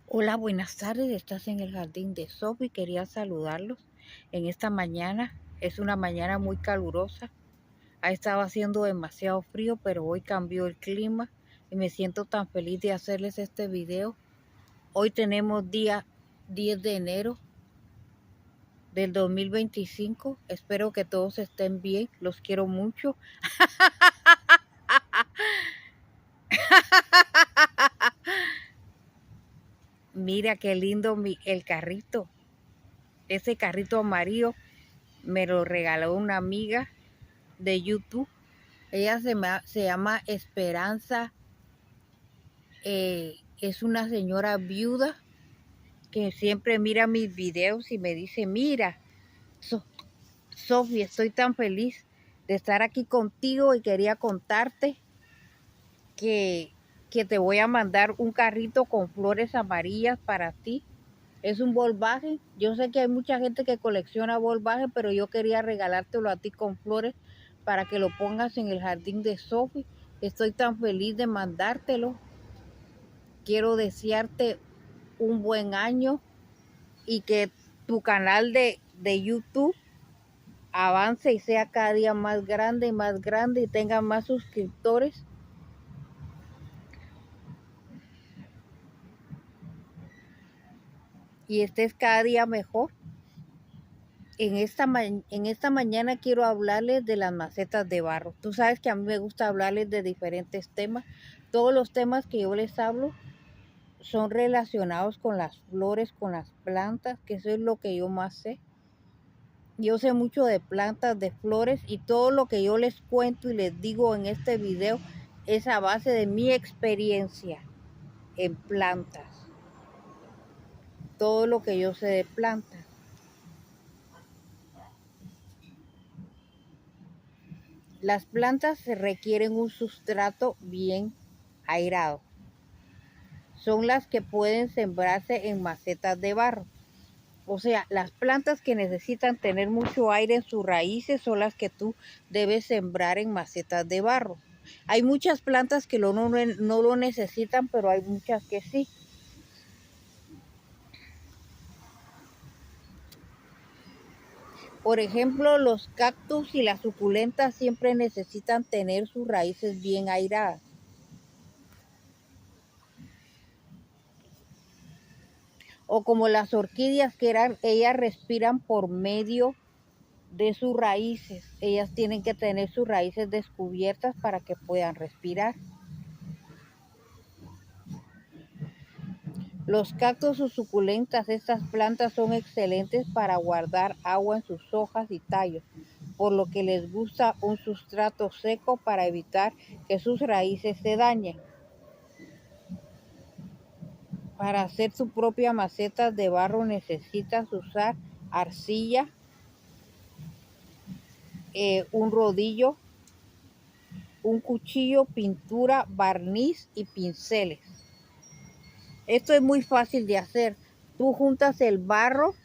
Hola, buenas tardes. Estás en el jardín de Sophie. Quería saludarlos en esta mañana. Es una mañana muy calurosa. Ha estado haciendo demasiado frío, pero hoy cambió el clima y me siento tan feliz de hacerles este video. Hoy tenemos día 10 de enero del 2025. Espero que todos estén bien. Los quiero mucho. Mira qué lindo el carrito. Ese carrito amarillo me lo regaló una amiga de YouTube. Ella se llama Esperanza. Es una señora viuda que siempre mira mis videos y me dice, mira, Sofía, estoy tan feliz de estar aquí contigo y quería contarte que, que te voy a mandar un carrito con flores amarillas para ti. Es un Volkswagen. Yo sé que hay mucha gente que colecciona Volkswagen, pero yo quería regalártelo a ti con flores para que lo pongas en el jardín de Sophie. Estoy tan feliz de mandártelo. Quiero desearte un buen año y que tu canal de YouTube avance y sea cada día más grande y tenga más suscriptores. Y estés cada día mejor. En esta mañana quiero hablarles de las macetas de barro. Tú sabes que a mí me gusta hablarles de diferentes temas. Todos los temas que yo les hablo son relacionados con las flores, con las plantas, que eso es lo que yo más sé. Yo sé mucho de plantas, de flores, y todo lo que yo les cuento y les digo en este video es a base de mi experiencia en plantas. Todo lo que yo sé de plantas. Las plantas requieren un sustrato bien airado. Son las que pueden sembrarse en macetas de barro. O sea, las plantas que necesitan tener mucho aire en sus raíces son las que tú debes sembrar en macetas de barro. Hay muchas plantas que no lo necesitan, pero hay muchas que sí. Por ejemplo, los cactus y las suculentas siempre necesitan tener sus raíces bien airadas. O como las orquídeas ellas respiran por medio de sus raíces. Ellas tienen que tener sus raíces descubiertas para que puedan respirar. Los cactus o suculentas, estas plantas son excelentes para guardar agua en sus hojas y tallos, por lo que les gusta un sustrato seco para evitar que sus raíces se dañen. Para hacer su propia maceta de barro necesitas usar arcilla, un rodillo, un cuchillo, pintura, barniz y pinceles. Esto es muy fácil de hacer. Tú juntas el barro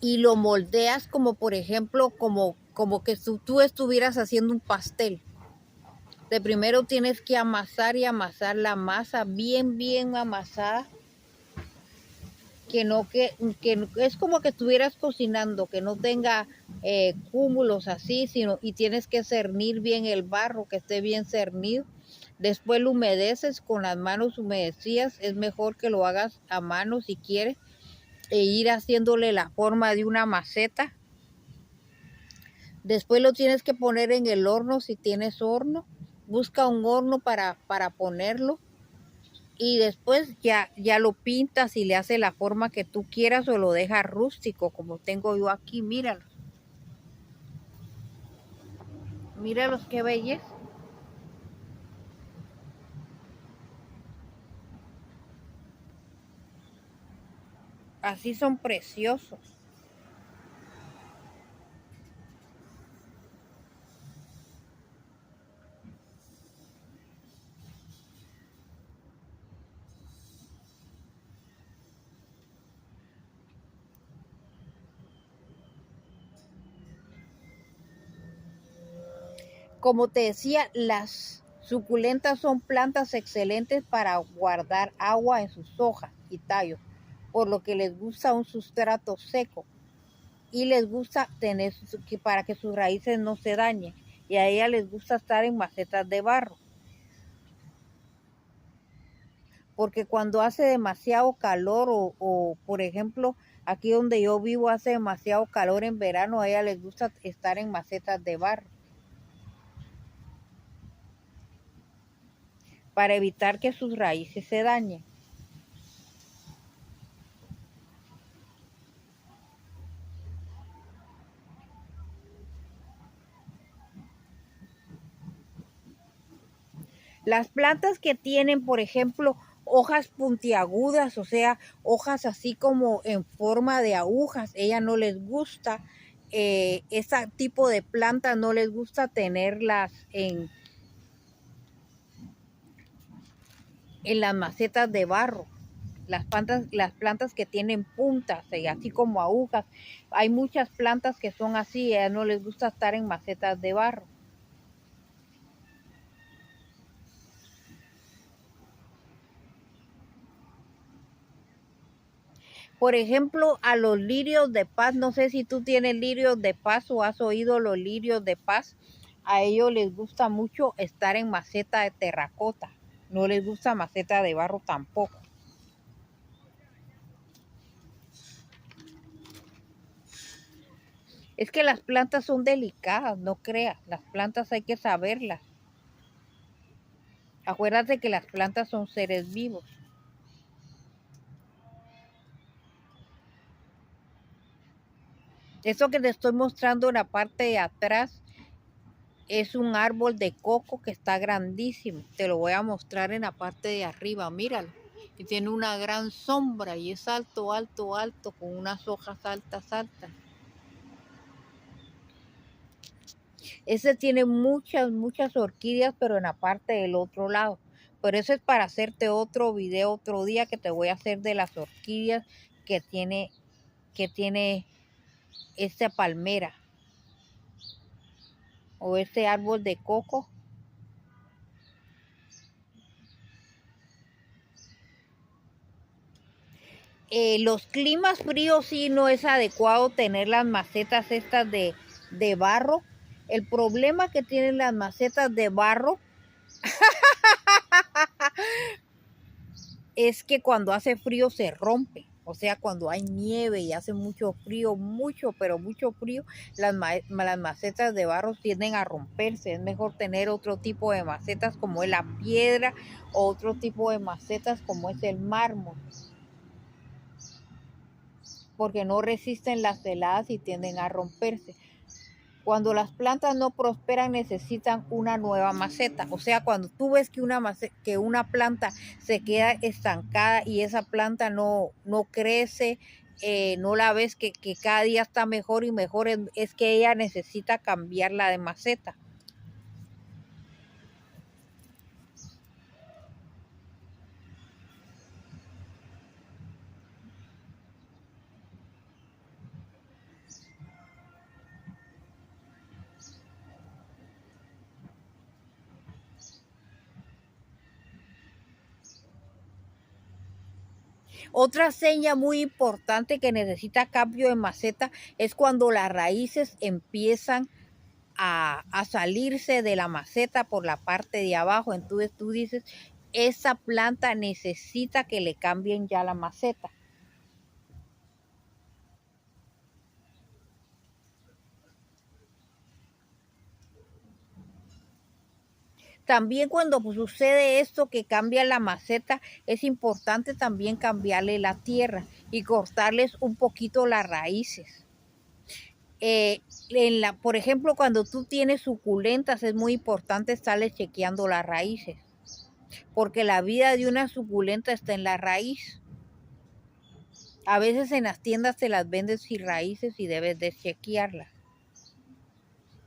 y lo moldeas como, por ejemplo, como que tú estuvieras haciendo un pastel. De primero tienes que amasar y amasar la masa bien amasada. Que es como que estuvieras cocinando, que no tenga cúmulos así, y tienes que cernir bien el barro, que esté bien cernido. Después lo humedeces con las manos humedecidas. Es mejor que lo hagas a mano si quieres, e ir haciéndole la forma de una maceta. Después lo tienes que poner en el horno si tienes horno. Busca un horno para ponerlo. Y después ya lo pintas y le haces la forma que tú quieras, o lo dejas rústico como tengo yo aquí. Míralos. Míralos qué belleza. Así son preciosos. Como te decía, las Suculentas son plantas excelentes para guardar agua en sus hojas y tallos, por lo que les gusta un sustrato seco y les gusta tener para que sus raíces no se dañen, y a ella les gusta estar en macetas de barro, porque cuando hace demasiado calor o por ejemplo aquí donde yo vivo hace demasiado calor en verano, a ella les gusta estar en macetas de barro para evitar que sus raíces se dañen. Las plantas que tienen, por ejemplo, hojas puntiagudas, o sea, hojas así como en forma de agujas, ella no les gusta, ese tipo de plantas no les gusta tenerlas en las macetas de barro. Las plantas que tienen puntas, así como agujas, hay muchas plantas que son así, a ellas no les gusta estar en macetas de barro. Por ejemplo, a los lirios de paz, no sé si tú tienes lirios de paz o has oído los lirios de paz, a ellos les gusta mucho estar en maceta de terracota, no les gusta maceta de barro tampoco. Es que las plantas son delicadas, no creas, las plantas hay que saberlas. Acuérdate que las plantas son seres vivos. Eso que te estoy mostrando en la parte de atrás es un árbol de coco que está grandísimo. Te lo voy a mostrar en la parte de arriba, míralo. Y tiene una gran sombra y es alto, alto, alto, con unas hojas altas, altas. Ese tiene muchas, muchas orquídeas, pero en la parte del otro lado. Pero eso es para hacerte otro video otro día que te voy a hacer de las orquídeas que tiene esta palmera o este árbol de coco. Los climas fríos sí no es adecuado tener las macetas estas de barro. El problema que tienen las macetas de barro es que cuando hace frío se rompe. O sea, cuando hay nieve y hace mucho frío, mucho, pero mucho frío, las macetas de barro tienden a romperse. Es mejor tener otro tipo de macetas como es la piedra o otro tipo de macetas como es el mármol, porque no resisten las heladas y tienden a romperse. Cuando las plantas no prosperan necesitan una nueva maceta. O sea, cuando tú ves que una planta se queda estancada y esa planta no crece, no la ves que cada día está mejor y mejor, es que ella necesita cambiarla de maceta. Otra seña muy importante que necesita cambio de maceta es cuando las raíces empiezan a salirse de la maceta por la parte de abajo. Entonces tú dices, esa planta necesita que le cambien ya la maceta. También cuando sucede esto que cambia la maceta, es importante también cambiarle la tierra y cortarles un poquito las raíces. Por ejemplo, cuando tú tienes suculentas, es muy importante estarle chequeando las raíces, porque la vida de una suculenta está en la raíz. A veces en las tiendas te las venden sin raíces y debes de chequearlas.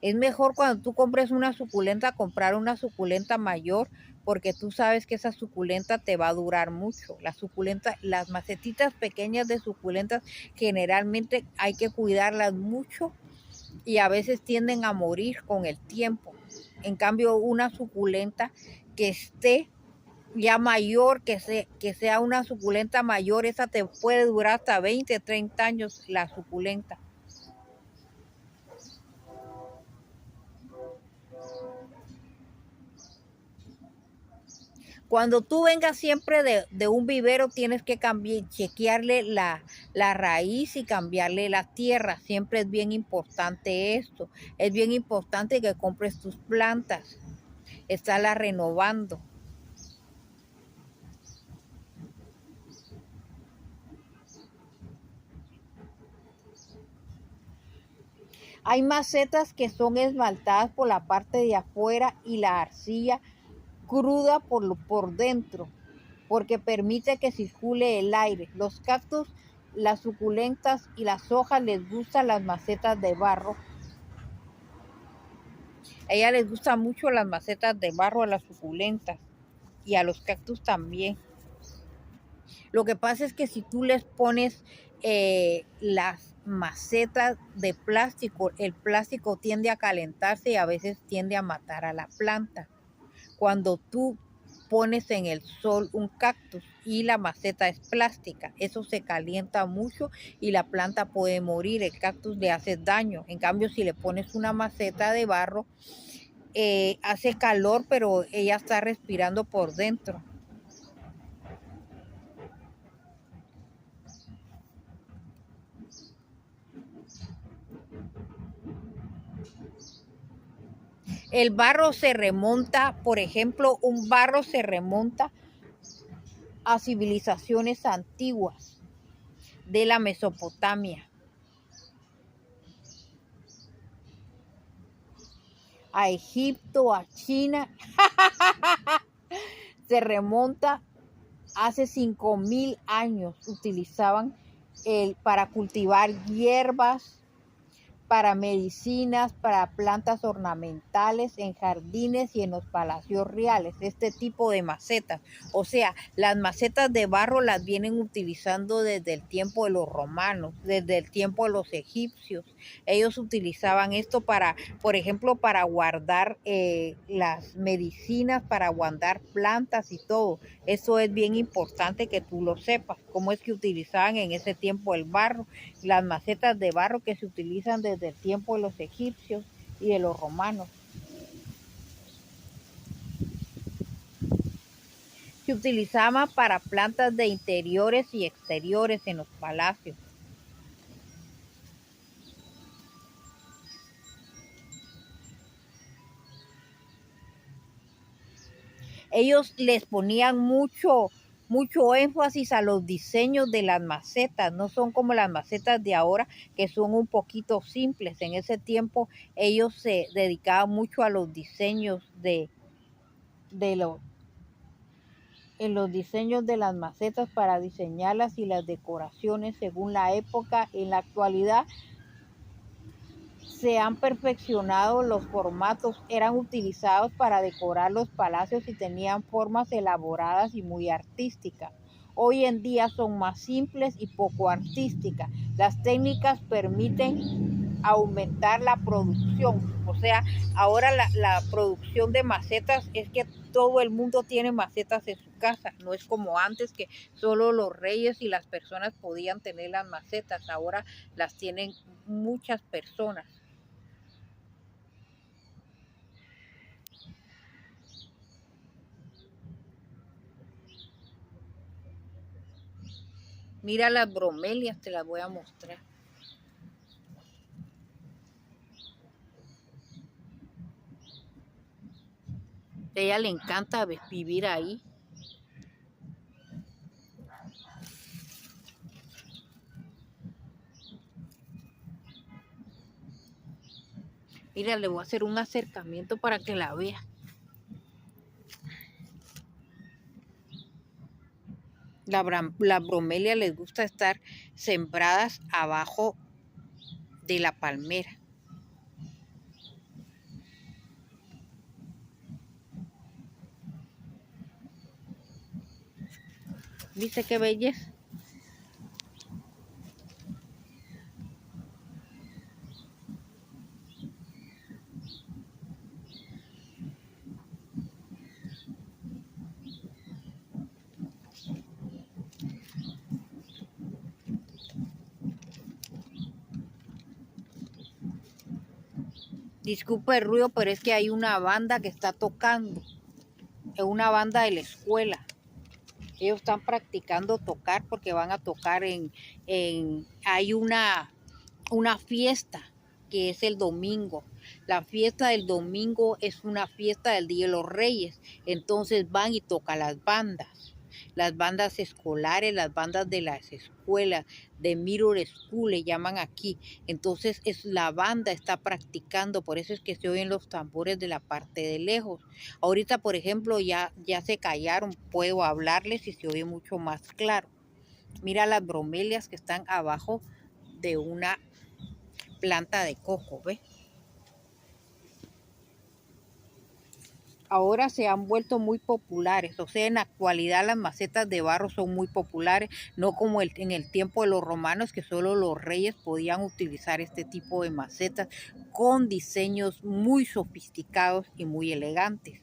Es mejor cuando tú compres una suculenta, comprar una suculenta mayor, porque tú sabes que esa suculenta te va a durar mucho. Las macetitas pequeñas de suculentas generalmente hay que cuidarlas mucho y a veces tienden a morir con el tiempo. En cambio, una suculenta que esté ya mayor, que sea una suculenta mayor, esa te puede durar hasta 20, 30 años la suculenta. Cuando tú vengas siempre de un vivero, tienes que chequearle la raíz y cambiarle la tierra. Siempre es bien importante esto. Es bien importante que compres tus plantas. Estarlas renovando. Hay macetas que son esmaltadas por la parte de afuera y la arcilla cruda por dentro, porque permite que circule el aire. Los cactus, las suculentas y las hojas les gustan las macetas de barro. A ella les gustan mucho las macetas de barro, a las suculentas y a los cactus también. Lo que pasa es que si tú les pones las macetas de plástico, el plástico tiende a calentarse y a veces tiende a matar a la planta. Cuando tú pones en el sol un cactus y la maceta es plástica, eso se calienta mucho y la planta puede morir, el cactus le hace daño. En cambio, si le pones una maceta de barro, hace calor, pero ella está respirando por dentro. El barro se remonta, por ejemplo, un barro se remonta a civilizaciones antiguas de la Mesopotamia, a Egipto, a China. Se remonta hace 5.000 años. Utilizaban para cultivar hierbas, para medicinas, para plantas ornamentales en jardines y en los palacios reales, este tipo de macetas. O sea, las macetas de barro las vienen utilizando desde el tiempo de los romanos, desde el tiempo de los egipcios. Ellos utilizaban esto para, por ejemplo, para guardar las medicinas, para guardar plantas y todo. Eso es bien importante que tú lo sepas, cómo es que utilizaban en ese tiempo el barro, las macetas de barro que se utilizan desde el tiempo de los egipcios y de los romanos. Se utilizaban para plantas de interiores y exteriores en los palacios. Ellos les ponían mucho énfasis a los diseños de las macetas, no son como las macetas de ahora que son un poquito simples. En ese tiempo ellos se dedicaban mucho a los diseños de los en los diseños de las macetas para diseñarlas y las decoraciones según la época. En la actualidad se han perfeccionado los formatos, eran utilizados para decorar los palacios y tenían formas elaboradas y muy artísticas. Hoy en día son más simples y poco artísticas. Las técnicas permiten aumentar la producción. O sea, ahora la producción de macetas es que todo el mundo tiene macetas en su casa. No es como antes que solo los reyes y las personas podían tener las macetas. Ahora las tienen muchas personas. Mira las bromelias, te las voy a mostrar. A ella le encanta vivir ahí. Mira, le voy a hacer un acercamiento para que la vea. Las bromelias les gusta estar sembradas abajo de la palmera. ¿Viste qué belleza? Disculpa el ruido, pero es que hay una banda que está tocando. Es una banda de la escuela. Ellos están practicando tocar porque van a tocar hay una fiesta que es el domingo. La fiesta del domingo es una fiesta del Día de los Reyes. Entonces van y tocan las bandas escolares, las bandas de las escuelas, de Middle School le llaman aquí. Entonces la banda está practicando, por eso es que se oyen los tambores de la parte de lejos. Ahorita, por ejemplo, ya se callaron, puedo hablarles y se oye mucho más claro. Mira las bromelias que están abajo de una planta de coco, ¿ves? Ahora se han vuelto muy populares, o sea, en la actualidad las macetas de barro son muy populares, no como en el tiempo de los romanos, que solo los reyes podían utilizar este tipo de macetas con diseños muy sofisticados y muy elegantes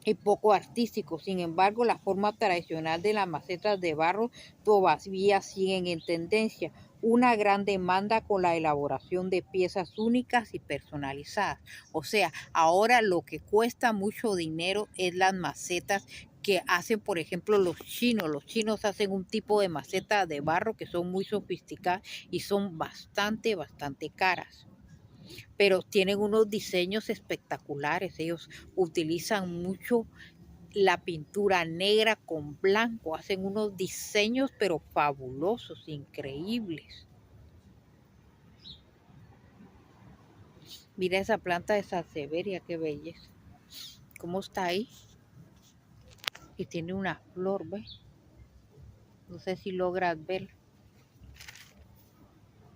y poco artísticos. Sin embargo, la forma tradicional de las macetas de barro todavía siguen en tendencia. Una gran demanda con la elaboración de piezas únicas y personalizadas. O sea, ahora lo que cuesta mucho dinero es las macetas que hacen, por ejemplo, los chinos. Los chinos hacen un tipo de maceta de barro que son muy sofisticadas y son bastante caras, pero tienen unos diseños espectaculares. Ellos utilizan mucho la pintura negra con blanco, hacen unos diseños pero fabulosos, increíbles. Mira esa planta de Sansevieria, qué belleza. ¿Cómo está ahí? Y tiene una flor, ¿ves? No sé si logras ver.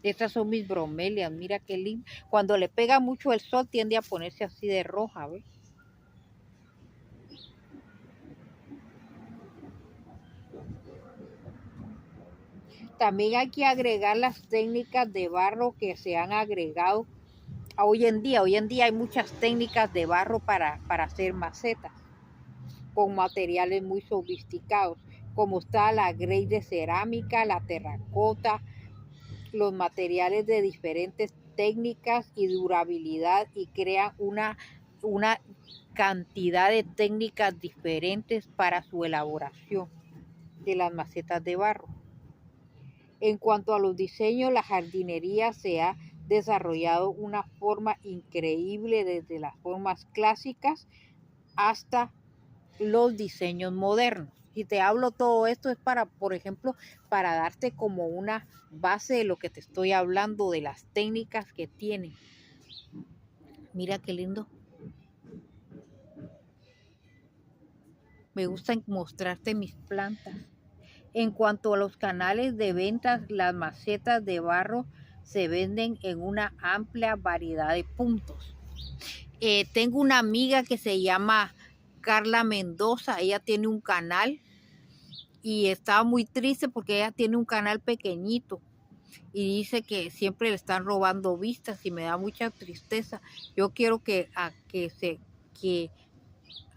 Estas son mis bromelias, mira qué lindo. Cuando le pega mucho el sol tiende a ponerse así de roja, ¿ves? También hay que agregar las técnicas de barro que se han agregado hoy en día. Hoy en día hay muchas técnicas de barro para hacer macetas con materiales muy sofisticados, como está la grey de cerámica, la terracota, los materiales de diferentes técnicas y durabilidad, y crean una cantidad de técnicas diferentes para su elaboración de las macetas de barro. En cuanto a los diseños, la jardinería se ha desarrollado una forma increíble desde las formas clásicas hasta los diseños modernos. Y te hablo todo esto es para, por ejemplo, para darte como una base de lo que te estoy hablando, de las técnicas que tienen. Mira qué lindo. Me gusta mostrarte mis plantas. En cuanto a los canales de ventas, las macetas de barro se venden en una amplia variedad de puntos. Tengo una amiga que se llama Carla Mendoza, ella tiene un canal y estaba muy triste porque ella tiene un canal pequeñito y dice que siempre le están robando vistas y me da mucha tristeza. Yo quiero que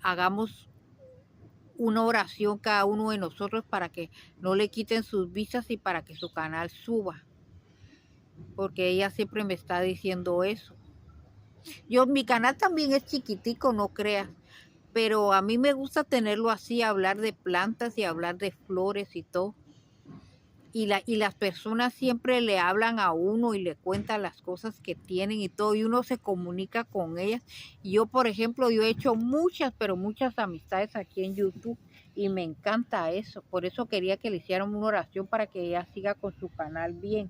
hagamos una oración cada uno de nosotros para que no le quiten sus vistas y para que su canal suba, porque ella siempre me está diciendo eso. Mi canal también es chiquitico, no creas, pero a mí me gusta tenerlo así, hablar de plantas y hablar de flores y todo. Y las personas siempre le hablan a uno y le cuentan las cosas que tienen y todo, y uno se comunica con ellas. Y yo, por ejemplo, yo he hecho muchas, pero muchas amistades aquí en YouTube y me encanta eso. Por eso quería que le hicieran una oración para que ella siga con su canal bien.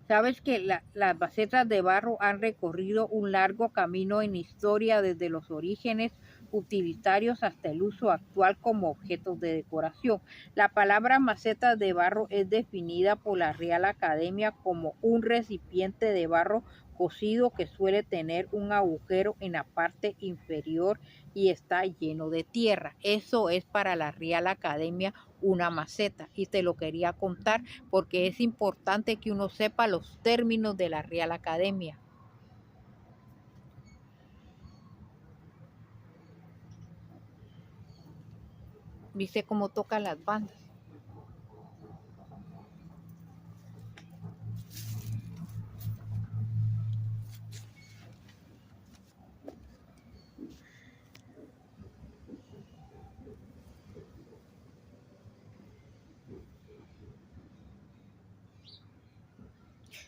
Sabes que las macetas de barro han recorrido un largo camino en historia, desde los orígenes utilitarios hasta el uso actual como objetos de decoración. La palabra macetas de barro es definida por la Real Academia como un recipiente de barro cocido que suele tener un agujero en la parte inferior y está lleno de tierra. Eso es para la Real Academia una maceta, y te lo quería contar porque es importante que uno sepa los términos de la Real Academia. ¿Viste cómo tocan las bandas?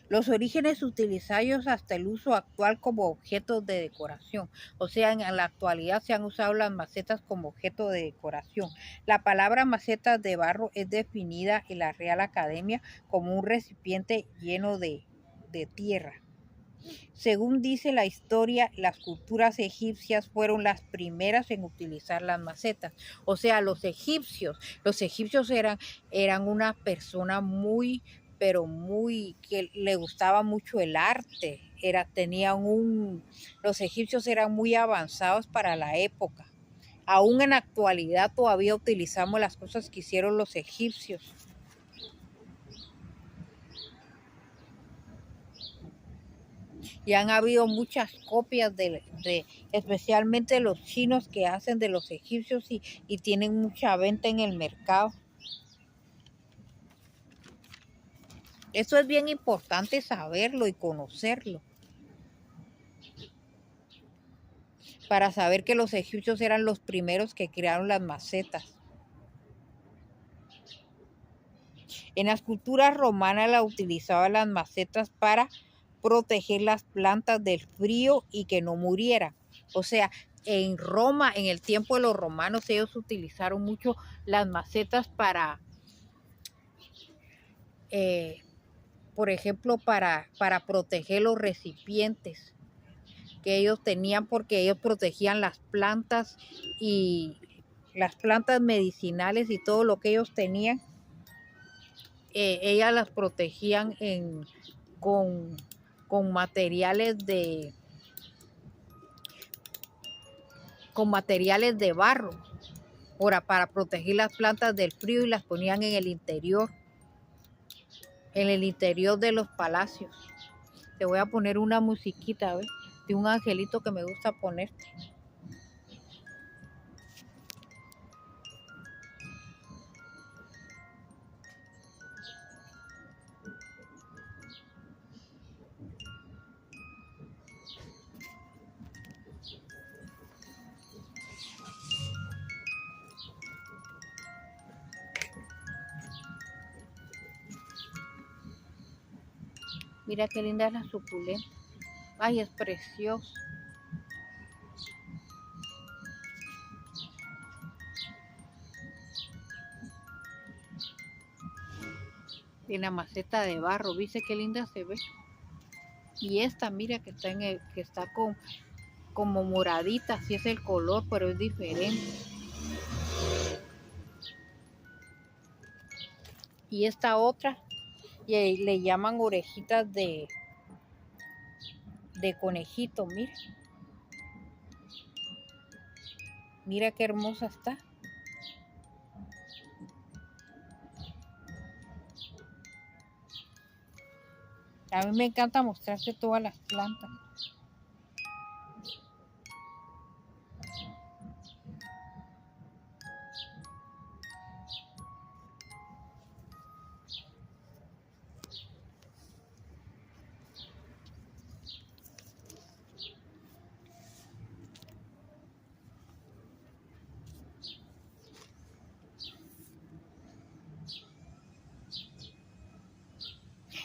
Los orígenes utilizados hasta el uso actual como objetos de decoración. O sea, en la actualidad se han usado las macetas como objeto de decoración. La palabra macetas de barro es definida en la Real Academia como un recipiente lleno de tierra. Según dice la historia, las culturas egipcias fueron las primeras en utilizar las macetas. O sea, los egipcios eran una persona muy, pero muy, que le gustaba mucho el arte. Los egipcios eran muy avanzados para la época. Aún en la actualidad todavía utilizamos las cosas que hicieron los egipcios. Y han habido muchas copias especialmente los chinos que hacen de los egipcios y tienen mucha venta en el mercado. Eso es bien importante saberlo y conocerlo, para saber que los egipcios eran los primeros que crearon las macetas. En las culturas romanas la utilizaban las macetas para proteger las plantas del frío y que no murieran. O sea, en Roma, en el tiempo de los romanos, ellos utilizaron mucho las macetas para, por ejemplo, para proteger los recipientes que ellos tenían, porque ellos protegían las plantas y las plantas medicinales y todo lo que ellos tenían. Ellas las protegían con materiales de barro para proteger las plantas del frío, y las ponían en el interior de los palacios. Te voy a poner una musiquita, ¿ves? De un angelito que me gusta ponerte. Mira qué linda es la suculenta. Ay, es precioso. En la maceta de barro, ¿viste qué linda se ve? Y esta, mira que está como moradita, así es el color, pero es diferente. Y esta otra, y le llaman orejitas de conejito, mira. Mira qué hermosa está. A mí me encanta mostrarte todas las plantas.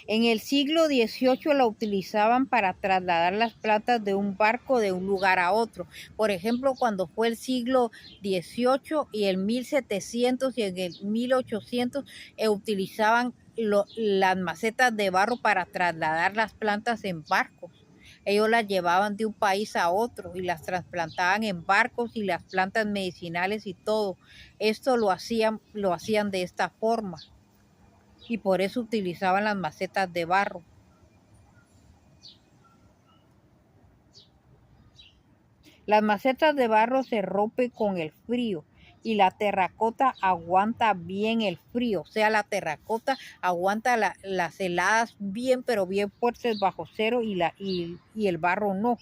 En el siglo XVIII la utilizaban para trasladar las plantas de un barco de un lugar a otro. Por ejemplo, cuando fue el siglo XVIII y el 1700 y en el 1800 utilizaban las macetas de barro para trasladar las plantas en barcos. Ellos las llevaban de un país a otro y las trasplantaban en barcos, y las plantas medicinales y todo. Esto lo hacían de esta forma. Y por eso utilizaban las macetas de barro. Las macetas de barro se rompen con el frío y la terracota aguanta bien el frío. O sea, la terracota aguanta las heladas bien, pero bien fuertes bajo cero, y el barro no.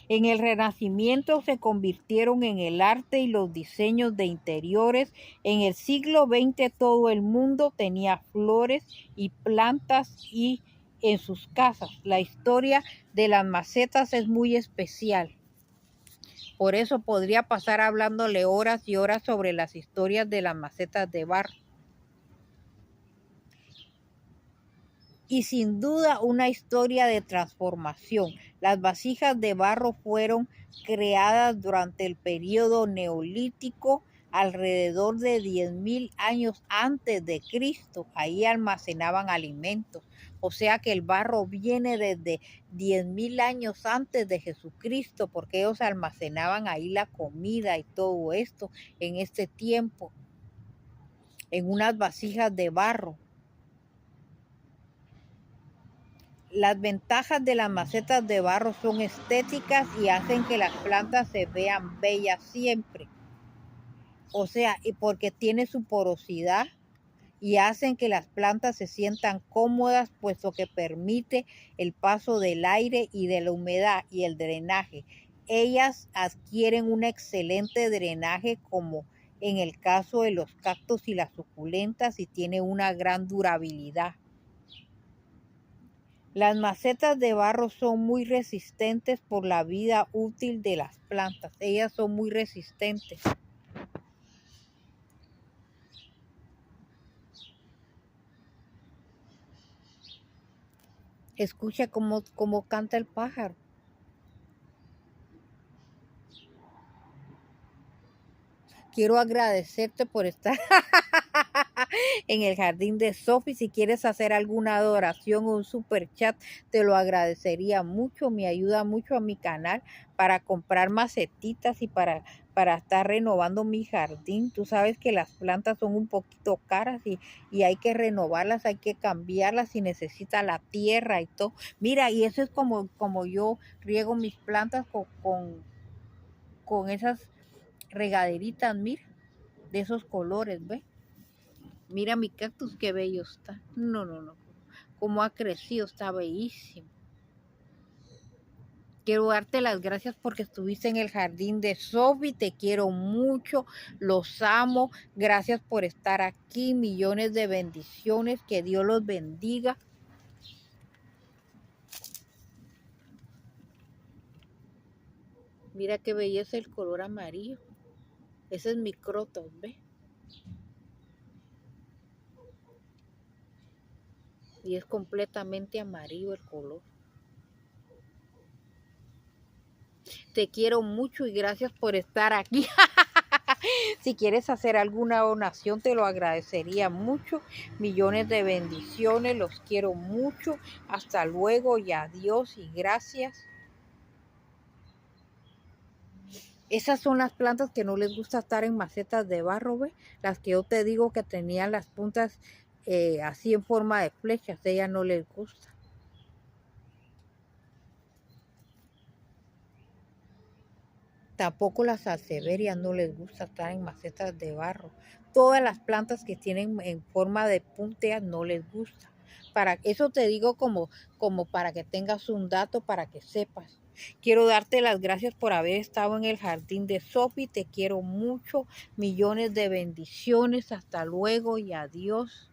En el Renacimiento se convirtieron en el arte y los diseños de interiores. En el siglo XX todo el mundo tenía flores y plantas en sus casas. La historia de las macetas es muy especial. Por eso podría pasar hablándole horas y horas sobre las historias de las macetas de barro. Y sin duda una historia de transformación. Las vasijas de barro fueron creadas durante el periodo neolítico, alrededor de 10.000 años antes de Cristo. Ahí almacenaban alimentos. O sea que el barro viene desde 10.000 años antes de Jesucristo, porque ellos almacenaban ahí la comida y todo esto en este tiempo, en unas vasijas de barro. Las ventajas de las macetas de barro son estéticas y hacen que las plantas se vean bellas siempre. O sea, y porque tiene su porosidad y hacen que las plantas se sientan cómodas, puesto que permite el paso del aire y de la humedad y el drenaje. Ellas adquieren un excelente drenaje, como en el caso de los cactus y las suculentas, y tiene una gran durabilidad. Las macetas de barro son muy resistentes por la vida útil de las plantas. Ellas son muy resistentes. Escucha cómo canta el pájaro. Quiero agradecerte por estar en el jardín de Sophie. Si quieres hacer alguna adoración o un super chat, te lo agradecería mucho. Me ayuda mucho a mi canal para comprar macetitas y para estar renovando mi jardín. Tú sabes que las plantas son un poquito caras y hay que renovarlas, hay que cambiarlas y necesita la tierra y todo. Mira, y eso es como yo riego mis plantas con esas regaderitas, mira, de esos colores, ¿ves? Mira mi cactus, qué bello está. No. Cómo ha crecido, está bellísimo. Quiero darte las gracias porque estuviste en el jardín de Sophie. Te quiero mucho, los amo. Gracias por estar aquí. Millones de bendiciones. Que Dios los bendiga. Mira qué belleza el color amarillo. Ese es mi croton, ¿ves? Y es completamente amarillo el color. Te quiero mucho y gracias por estar aquí. Si quieres hacer alguna donación, te lo agradecería mucho. Millones de bendiciones, los quiero mucho. Hasta luego y adiós y gracias. Esas son las plantas que no les gusta estar en macetas de barro, ¿ve? Las que yo te digo que tenían las puntas así en forma de flechas, a ellas no les gusta. Tampoco las salseverias no les gusta estar en macetas de barro. Todas las plantas que tienen en forma de punteas no les gusta. Para eso te digo como para que tengas un dato, para que sepas. Quiero darte las gracias por haber estado en el jardín de Sophie. Te quiero mucho. Millones de bendiciones. Hasta luego y adiós.